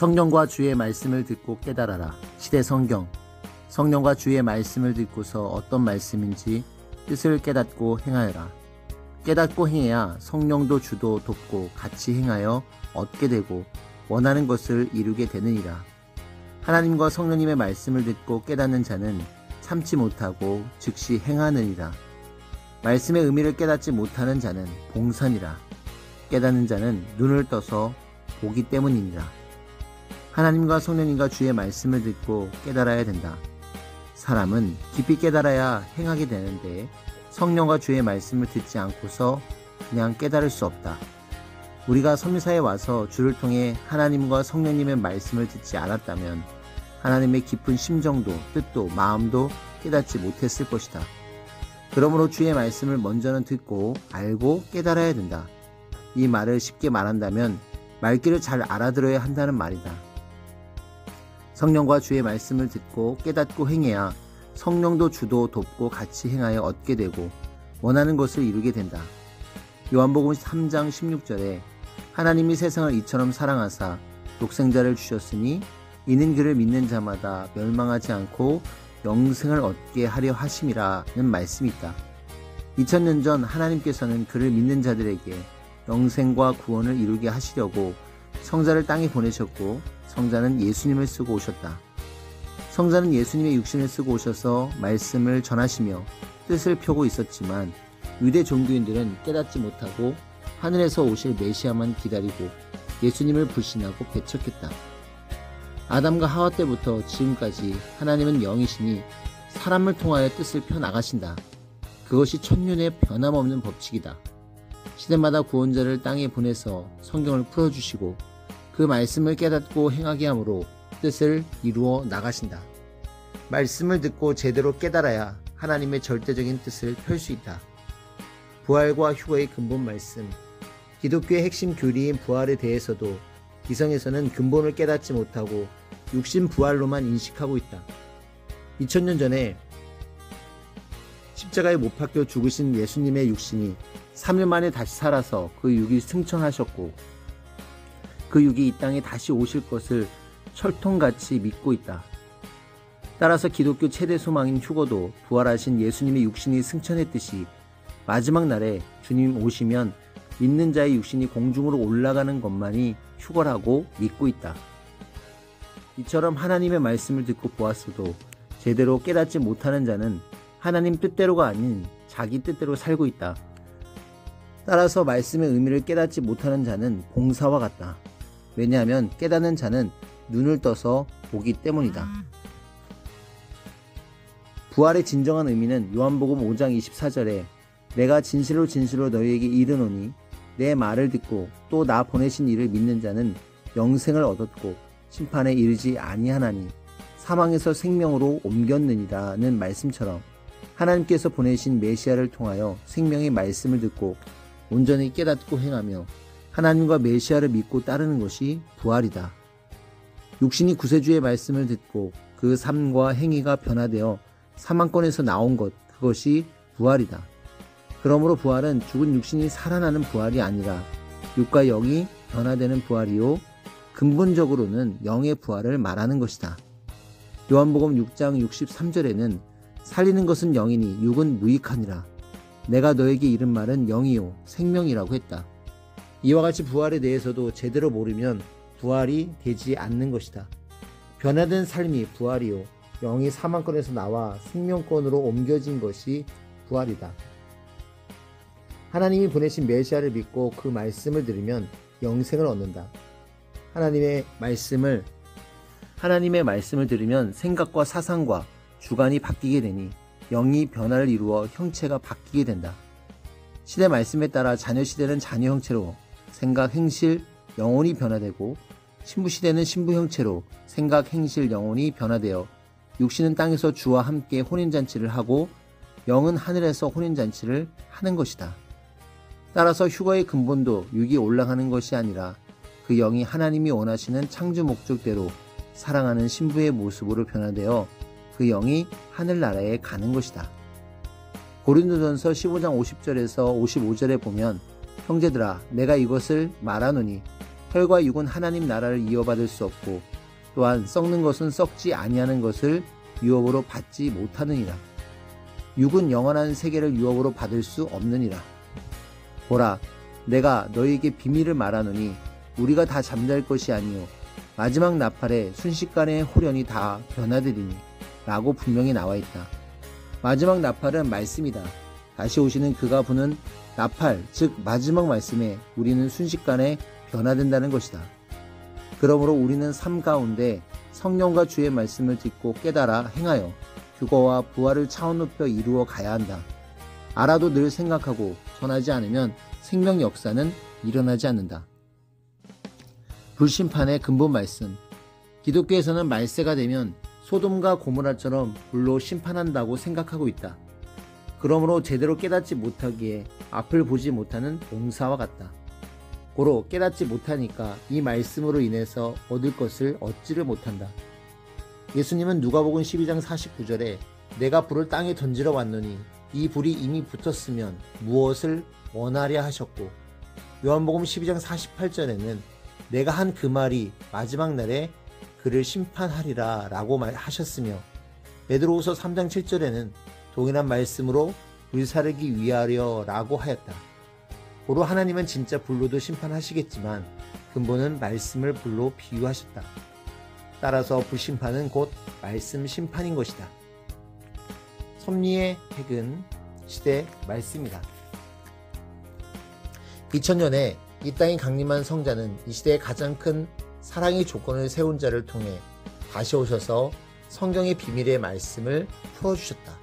성령과 주의 말씀을 듣고 깨달아라. 시대 성경. 성령과 주의 말씀을 듣고서 어떤 말씀인지 뜻을 깨닫고 행하여라. 깨닫고 행해야 성령도 주도 돕고 같이 행하여 얻게 되고 원하는 것을 이루게 되느니라. 하나님과 성령님의 말씀을 듣고 깨닫는 자는 참지 못하고 즉시 행하느니라. 말씀의 의미를 깨닫지 못하는 자는 봉산이라. 깨닫는 자는 눈을 떠서 보기 때문이니라. 하나님과 성령님과 주의 말씀을 듣고 깨달아야 된다. 사람은 깊이 깨달아야 행하게 되는데 성령과 주의 말씀을 듣지 않고서 그냥 깨달을 수 없다. 우리가 섬유사에 와서 주를 통해 하나님과 성령님의 말씀을 듣지 않았다면 하나님의 깊은 심정도 뜻도 마음도 깨닫지 못했을 것이다. 그러므로 주의 말씀을 먼저는 듣고 알고 깨달아야 된다. 이 말을 쉽게 말한다면 말귀를 잘 알아들어야 한다는 말이다. 성령과 주의 말씀을 듣고 깨닫고 행해야 성령도 주도 돕고 같이 행하여 얻게 되고 원하는 것을 이루게 된다. 요한복음 3장 16절에 하나님이 세상을 이처럼 사랑하사 독생자를 주셨으니 이는 그를 믿는 자마다 멸망하지 않고 영생을 얻게 하려 하심이라는 말씀이 있다. 2000년 전 하나님께서는 그를 믿는 자들에게 영생과 구원을 이루게 하시려고 성자를 땅에 보내셨고 성자는 예수님을 쓰고 오셨다. 성자는 예수님의 육신을 쓰고 오셔서 말씀을 전하시며 뜻을 펴고 있었지만 유대 종교인들은 깨닫지 못하고 하늘에서 오실 메시아만 기다리고 예수님을 불신하고 배척했다. 아담과 하와 때부터 지금까지 하나님은 영이시니 사람을 통하여 뜻을 펴나가신다. 그것이 천년의 변함없는 법칙이다. 시대마다 구원자를 땅에 보내서 성경을 풀어주시고 그 말씀을 깨닫고 행하게 함으로 뜻을 이루어 나가신다. 말씀을 듣고 제대로 깨달아야 하나님의 절대적인 뜻을 펼 수 있다. 부활과 휴거의 근본 말씀. 기독교의 핵심 교리인 부활에 대해서도 기성에서는 근본을 깨닫지 못하고 육신 부활로만 인식하고 있다. 2000년 전에 십자가에 못 박혀 죽으신 예수님의 육신이 3일 만에 다시 살아서 그 육이 승천하셨고 그 육이 이 땅에 다시 오실 것을 철통같이 믿고 있다. 따라서 기독교 최대 소망인 휴거도 부활하신 예수님의 육신이 승천했듯이 마지막 날에 주님 오시면 믿는 자의 육신이 공중으로 올라가는 것만이 휴거라고 믿고 있다. 이처럼 하나님의 말씀을 듣고 보았어도 제대로 깨닫지 못하는 자는 하나님 뜻대로가 아닌 자기 뜻대로 살고 있다. 따라서 말씀의 의미를 깨닫지 못하는 자는 봉사와 같다. 왜냐하면 깨닫는 자는 눈을 떠서 보기 때문이다. 부활의 진정한 의미는 요한복음 5장 24절에 내가 진실로 진실로 너희에게 이르노니 내 말을 듣고 또 나 보내신 이를 믿는 자는 영생을 얻었고 심판에 이르지 아니하나니 사망에서 생명으로 옮겼느니라는 말씀처럼 하나님께서 보내신 메시아를 통하여 생명의 말씀을 듣고 온전히 깨닫고 행하며 하나님과 메시아를 믿고 따르는 것이 부활이다. 육신이 구세주의 말씀을 듣고 그 삶과 행위가 변화되어 사망권에서 나온 것, 그것이 부활이다. 그러므로 부활은 죽은 육신이 살아나는 부활이 아니라 육과 영이 변화되는 부활이요 근본적으로는 영의 부활을 말하는 것이다. 요한복음 6장 63절에는 살리는 것은 영이니 육은 무익하니라. 내가 너에게 이른 말은 영이요 생명이라고 했다. 이와 같이 부활에 대해서도 제대로 모르면 부활이 되지 않는 것이다. 변화된 삶이 부활이요 영이 사망권에서 나와 생명권으로 옮겨진 것이 부활이다. 하나님이 보내신 메시아를 믿고 그 말씀을 들으면 영생을 얻는다. 하나님의 말씀을 들으면 생각과 사상과 주관이 바뀌게 되니 영이 변화를 이루어 형체가 바뀌게 된다. 시대 말씀에 따라 자녀 시대는 자녀 형체로 생각, 행실, 영혼이 변화되고 신부 시대는 신부 형체로 생각, 행실, 영혼이 변화되어 육신은 땅에서 주와 함께 혼인잔치를 하고 영은 하늘에서 혼인잔치를 하는 것이다. 따라서 휴거의 근본도 육이 올라가는 것이 아니라 그 영이 하나님이 원하시는 창조 목적대로 사랑하는 신부의 모습으로 변화되어 그 영이 하늘나라에 가는 것이다. 고린도전서 15장 50절에서 55절에 보면 형제들아 내가 이것을 말하노니 혈과 육은 하나님 나라를 이어받을 수 없고 또한 썩는 것은 썩지 아니하는 것을 유업으로 받지 못하느니라. 육은 영원한 세계를 유업으로 받을 수 없느니라. 보라, 내가 너희에게 비밀을 말하노니 우리가 다 잠잘 것이 아니요 마지막 나팔에 순식간에 홀연히 다 변화되리니 라고 분명히 나와있다. 마지막 나팔은 말씀이다. 다시 오시는 그가 부는 나팔, 즉 마지막 말씀에 우리는 순식간에 변화된다는 것이다. 그러므로 우리는 삶 가운데 성령과 주의 말씀을 듣고 깨달아 행하여 규거와 부활을 차원 높여 이루어 가야 한다. 알아도 늘 생각하고 전하지 않으면 생명 역사는 일어나지 않는다. 불심판의 근본 말씀. 기독교에서는 말세가 되면 소돔과 고모라처럼 불로 심판한다고 생각하고 있다. 그러므로 제대로 깨닫지 못하기에 앞을 보지 못하는 봉사와 같다. 고로 깨닫지 못하니까 이 말씀으로 인해서 얻을 것을 얻지를 못한다. 예수님은 누가복음 12장 49절에 내가 불을 땅에 던지러 왔노니 이 불이 이미 붙었으면 무엇을 원하랴 하셨고, 요한복음 12장 48절에는 내가 한 그 말이 마지막 날에 그를 심판하리라 라고 말하셨으며, 베드로후서 3장 7절에는 동일한 말씀으로 불사르기 위하려 라고 하였다. 고로 하나님은 진짜 불로도 심판하시겠지만 근본은 말씀을 불로 비유하셨다. 따라서 불심판은 곧 말씀 심판인 것이다. 섭리의 핵은 시대 말씀이다. 2000년에 이 땅에 강림한 성자는 이 시대의 가장 큰 사랑의 조건을 세운 자를 통해 다시 오셔서 성경의 비밀의 말씀을 풀어주셨다.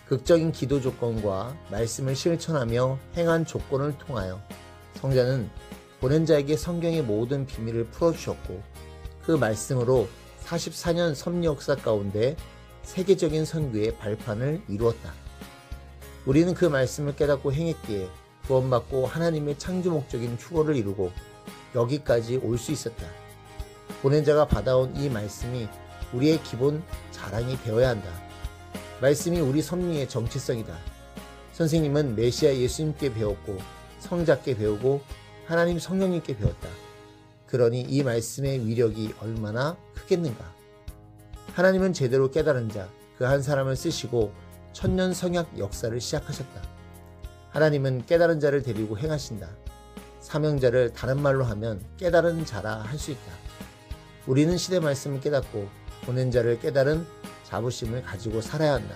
극적인 기도 조건과 말씀을 실천하며 행한 조건을 통하여 성자는 보낸 자에게 성경의 모든 비밀을 풀어주셨고, 그 말씀으로 44년 섭리 역사 가운데 세계적인 선교의 발판을 이루었다. 우리는 그 말씀을 깨닫고 행했기에 구원받고 하나님의 창조 목적인 휴거를 이루고 여기까지 올 수 있었다. 보낸 자가 받아온 이 말씀이 우리의 기본 자랑이 되어야 한다. 말씀이 우리 섭리의 정체성이다. 선생님은 메시아 예수님께 배웠고 성자께 배우고 하나님 성령님께 배웠다. 그러니 이 말씀의 위력이 얼마나 크겠는가. 하나님은 제대로 깨달은 자, 그 한 사람을 쓰시고 천년 성약 역사를 시작하셨다. 하나님은 깨달은 자를 데리고 행하신다. 사명자를 다른 말로 하면 깨달은 자라 할 수 있다. 우리는 시대 말씀을 깨닫고 보낸 자를 깨달은 자부심을 가지고 살아야 한다.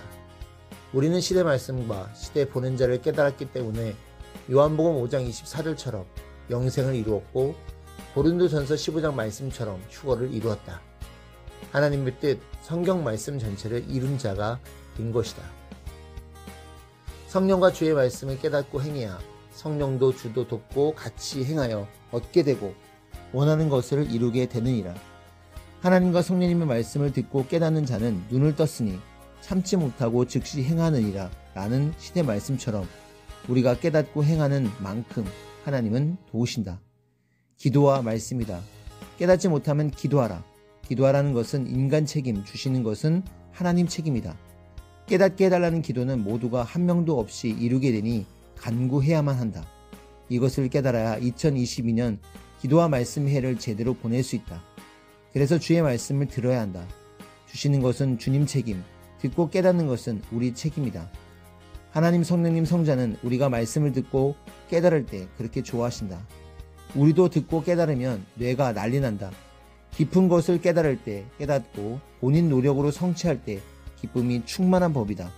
우리는 시대 말씀과 시대 보낸 자를 깨달았기 때문에 요한복음 5장 24절처럼 영생을 이루었고 고린도전서 15장 말씀처럼 휴거를 이루었다. 하나님의 뜻, 성경 말씀 전체를 이룬 자가 된 것이다. 성령과 주의 말씀을 깨닫고 행해야 성령도 주도 돕고 같이 행하여 얻게 되고 원하는 것을 이루게 되느니라. 하나님과 성령님의 말씀을 듣고 깨닫는 자는 눈을 떴으니 참지 못하고 즉시 행하느니라 라는 시대 말씀처럼 우리가 깨닫고 행하는 만큼 하나님은 도우신다. 기도와 말씀이다. 깨닫지 못하면 기도하라. 기도하라는 것은 인간 책임, 주시는 것은 하나님 책임이다. 깨닫게 해달라는 기도는 모두가 한 명도 없이 이루게 되니 간구해야만 한다. 이것을 깨달아야 2022년 기도와 말씀 해를 제대로 보낼 수 있다. 그래서 주의 말씀을 들어야 한다. 주시는 것은 주님 책임, 듣고 깨닫는 것은 우리 책임이다. 하나님 성령님 성자는 우리가 말씀을 듣고 깨달을 때 그렇게 좋아하신다. 우리도 듣고 깨달으면 뇌가 난리 난다. 깊은 것을 깨달을 때 깨닫고 본인 노력으로 성취할 때 기쁨이 충만한 법이다.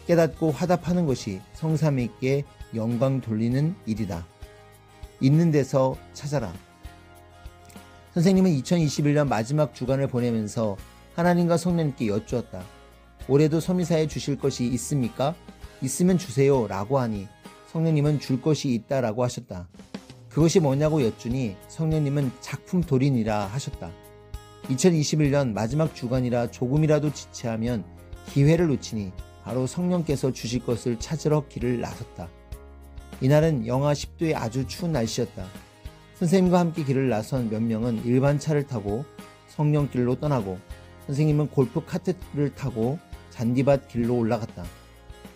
깨닫고 화답하는 것이 성삼위께 영광 돌리는 일이다. 있는 데서 찾아라. 선생님은 2021년 마지막 주간을 보내면서 하나님과 성령님께 여쭈었다. 올해도 서미사에 주실 것이 있습니까? 있으면 주세요 라고 하니 성령님은 줄 것이 있다라고 하셨다. 그것이 뭐냐고 여쭈니 성령님은 작품 돌이니라 하셨다. 2021년 마지막 주간이라 조금이라도 지체하면 기회를 놓치니 바로 성령께서 주실 것을 찾으러 길을 나섰다. 이날은 영하 10도의 아주 추운 날씨였다. 선생님과 함께 길을 나선 몇 명은 일반 차를 타고 성령길로 떠나고 선생님은 골프 카트를 타고 잔디밭 길로 올라갔다.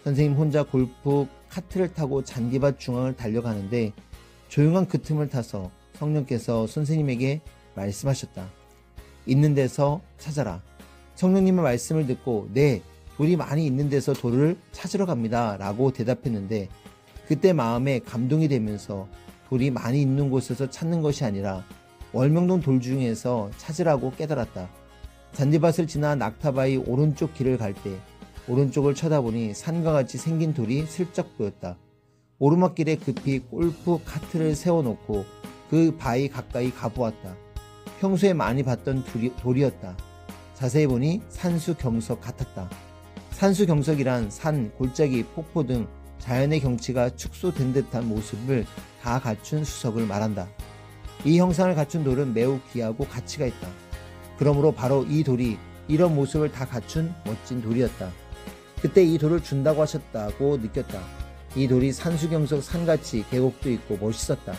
선생님 혼자 골프 카트를 타고 잔디밭 중앙을 달려가는데 조용한 그 틈을 타서 성령께서 선생님에게 말씀하셨다. 있는 데서 찾아라. 성령님의 말씀을 듣고 네, 돌이 많이 있는 데서 돌을 찾으러 갑니다 라고 대답했는데 그때 마음에 감동이 되면서 돌이 많이 있는 곳에서 찾는 것이 아니라 월명동 돌 중에서 찾으라고 깨달았다. 잔디밭을 지나 낙타바위 오른쪽 길을 갈 때 오른쪽을 쳐다보니 산과 같이 생긴 돌이 슬쩍 보였다. 오르막길에 급히 골프 카트를 세워놓고 그 바위 가까이 가보았다. 평소에 많이 봤던 돌이었다. 자세히 보니 산수경석 같았다. 산수경석이란 산, 골짜기, 폭포 등 자연의 경치가 축소된 듯한 모습을 다 갖춘 수석을 말한다. 이 형상을 갖춘 돌은 매우 귀하고 가치가 있다. 그러므로 바로 이 돌이 이런 모습을 다 갖춘 멋진 돌이었다. 그때 이 돌을 준다고 하셨다고 느꼈다. 이 돌이 산수경석 산같이 계곡도 있고 멋있었다.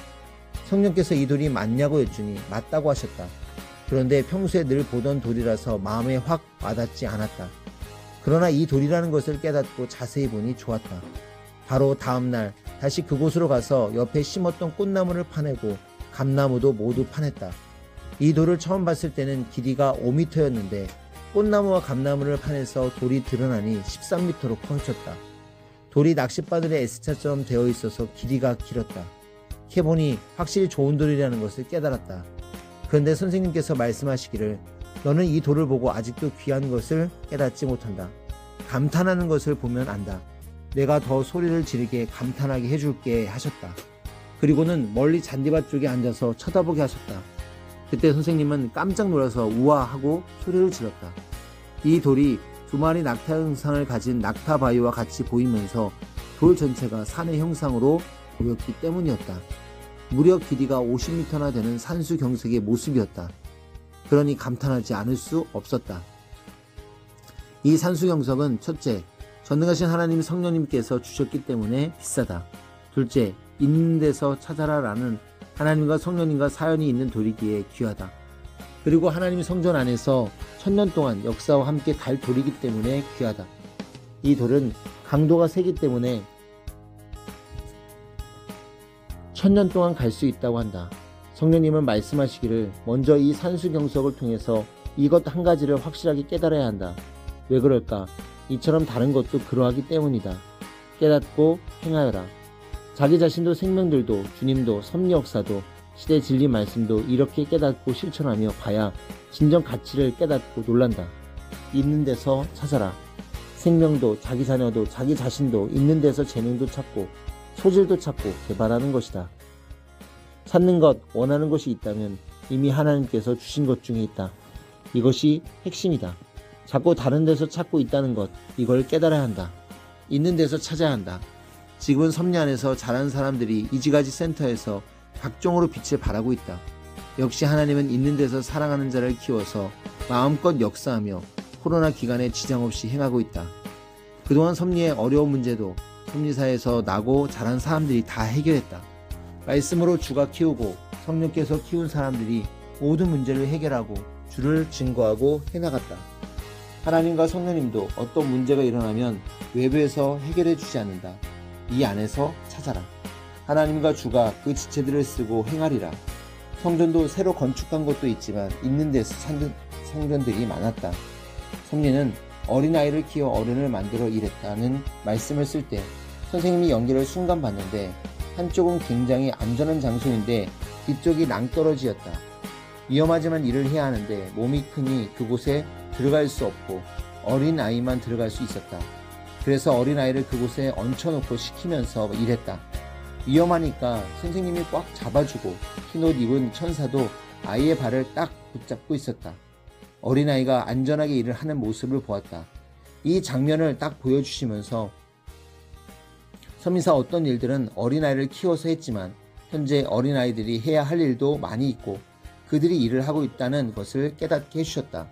성령께서 이 돌이 맞냐고 여쭈니 맞다고 하셨다. 그런데 평소에 늘 보던 돌이라서 마음에 확 와닿지 않았다. 그러나 이 돌이라는 것을 깨닫고 자세히 보니 좋았다. 바로 다음날 다시 그곳으로 가서 옆에 심었던 꽃나무를 파내고 감나무도 모두 파냈다. 이 돌을 처음 봤을 때는 길이가 5m였는데 꽃나무와 감나무를 파내서 돌이 드러나니 13m로 커졌다. 돌이 낚싯바늘의 S자처럼 되어 있어서 길이가 길었다. 캐보니 확실히 좋은 돌이라는 것을 깨달았다. 그런데 선생님께서 말씀하시기를 너는 이 돌을 보고 아직도 귀한 것을 깨닫지 못한다. 감탄하는 것을 보면 안다. 내가 더 소리를 지르게 감탄하게 해줄게 하셨다. 그리고는 멀리 잔디밭 쪽에 앉아서 쳐다보게 하셨다. 그때 선생님은 깜짝 놀라서 우와하고 소리를 질렀다. 이 돌이 두 마리 낙타 형상을 가진 낙타 바위와 같이 보이면서 돌 전체가 산의 형상으로 보였기 때문이었다. 무려 길이가 50m나 되는 산수경석의 모습이었다. 그러니 감탄하지 않을 수 없었다. 이 산수경석은 첫째, 전능하신 하나님 성령님께서 주셨기 때문에 비싸다. 둘째, 있는 데서 찾아라 라는 하나님과 성령님과 사연이 있는 돌이기에 귀하다. 그리고 하나님 성전 안에서 1000년 동안 역사와 함께 갈 돌이기 때문에 귀하다. 이 돌은 강도가 세기 때문에 1000년 동안 갈 수 있다고 한다. 성령님은 말씀하시기를 먼저 이 산수경석을 통해서 이것 한 가지를 확실하게 깨달아야 한다. 왜 그럴까? 이처럼 다른 것도 그러하기 때문이다. 깨닫고 행하여라. 자기 자신도 생명들도 주님도 섭리 역사도 시대 진리 말씀도 이렇게 깨닫고 실천하며 가야 진정 가치를 깨닫고 놀란다. 있는 데서 찾아라. 생명도 자기 자녀도 자기 자신도 있는 데서 재능도 찾고 소질도 찾고 개발하는 것이다. 찾는 것, 원하는 것이 있다면 이미 하나님께서 주신 것 중에 있다. 이것이 핵심이다. 자꾸 다른 데서 찾고 있다는 것, 이걸 깨달아야 한다. 있는 데서 찾아야 한다. 지금은 섭리 안에서 자란 사람들이 이지가지 센터에서 각종으로 빛을 발하고 있다. 역시 하나님은 있는 데서 사랑하는 자를 키워서 마음껏 역사하며 코로나 기간에 지장 없이 행하고 있다. 그동안 섭리의 어려운 문제도 섭리사에서 나고 자란 사람들이 다 해결했다. 말씀으로 주가 키우고 성령께서 키운 사람들이 모든 문제를 해결하고 주를 증거하고 해나갔다. 하나님과 성령님도 어떤 문제가 일어나면 외부에서 해결해 주지 않는다. 이 안에서 찾아라. 하나님과 주가 그 지체들을 쓰고 행하리라. 성전도 새로 건축한 곳도 있지만 있는 데서 찾는 성전들이 많았다. 섭리는 어린아이를 키워 어른을 만들어 이랬다는 말씀을 쓸 때 선생님이 연기를 순간 봤는데 한쪽은 굉장히 안전한 장소인데 뒤쪽이 낭떠러지였다. 위험하지만 일을 해야 하는데 몸이 크니 그곳에 들어갈 수 없고 어린아이만 들어갈 수 있었다. 그래서 어린아이를 그곳에 얹혀놓고 시키면서 일했다. 위험하니까 선생님이 꽉 잡아주고 흰옷 입은 천사도 아이의 발을 딱 붙잡고 있었다. 어린아이가 안전하게 일을 하는 모습을 보았다. 이 장면을 딱 보여주시면서 섭리사 어떤 일들은 어린아이를 키워서 했지만 현재 어린아이들이 해야 할 일도 많이 있고 그들이 일을 하고 있다는 것을 깨닫게 해주셨다.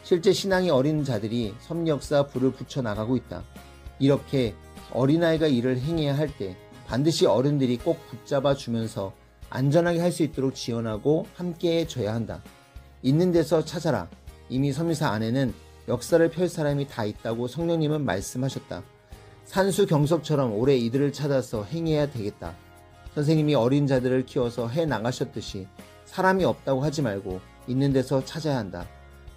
실제 신앙이 어린 자들이 섭리 역사 불을 붙여나가고 있다. 이렇게 어린아이가 일을 행해야 할 때 반드시 어른들이 꼭 붙잡아 주면서 안전하게 할 수 있도록 지원하고 함께 해줘야 한다. 있는 데서 찾아라. 이미 섭리사 안에는 역사를 펼 사람이 다 있다고 성령님은 말씀하셨다. 산수경석처럼 올해 이들을 찾아서 행해야 되겠다. 선생님이 어린 자들을 키워서 해 나가셨듯이 사람이 없다고 하지 말고 있는 데서 찾아야 한다.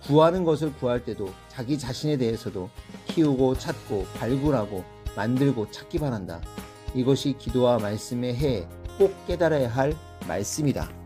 구하는 것을 구할 때도 자기 자신에 대해서도 키우고 찾고 발굴하고 만들고 찾기 바란다. 이것이 기도와 말씀의 해에 꼭 깨달아야 할 말씀이다.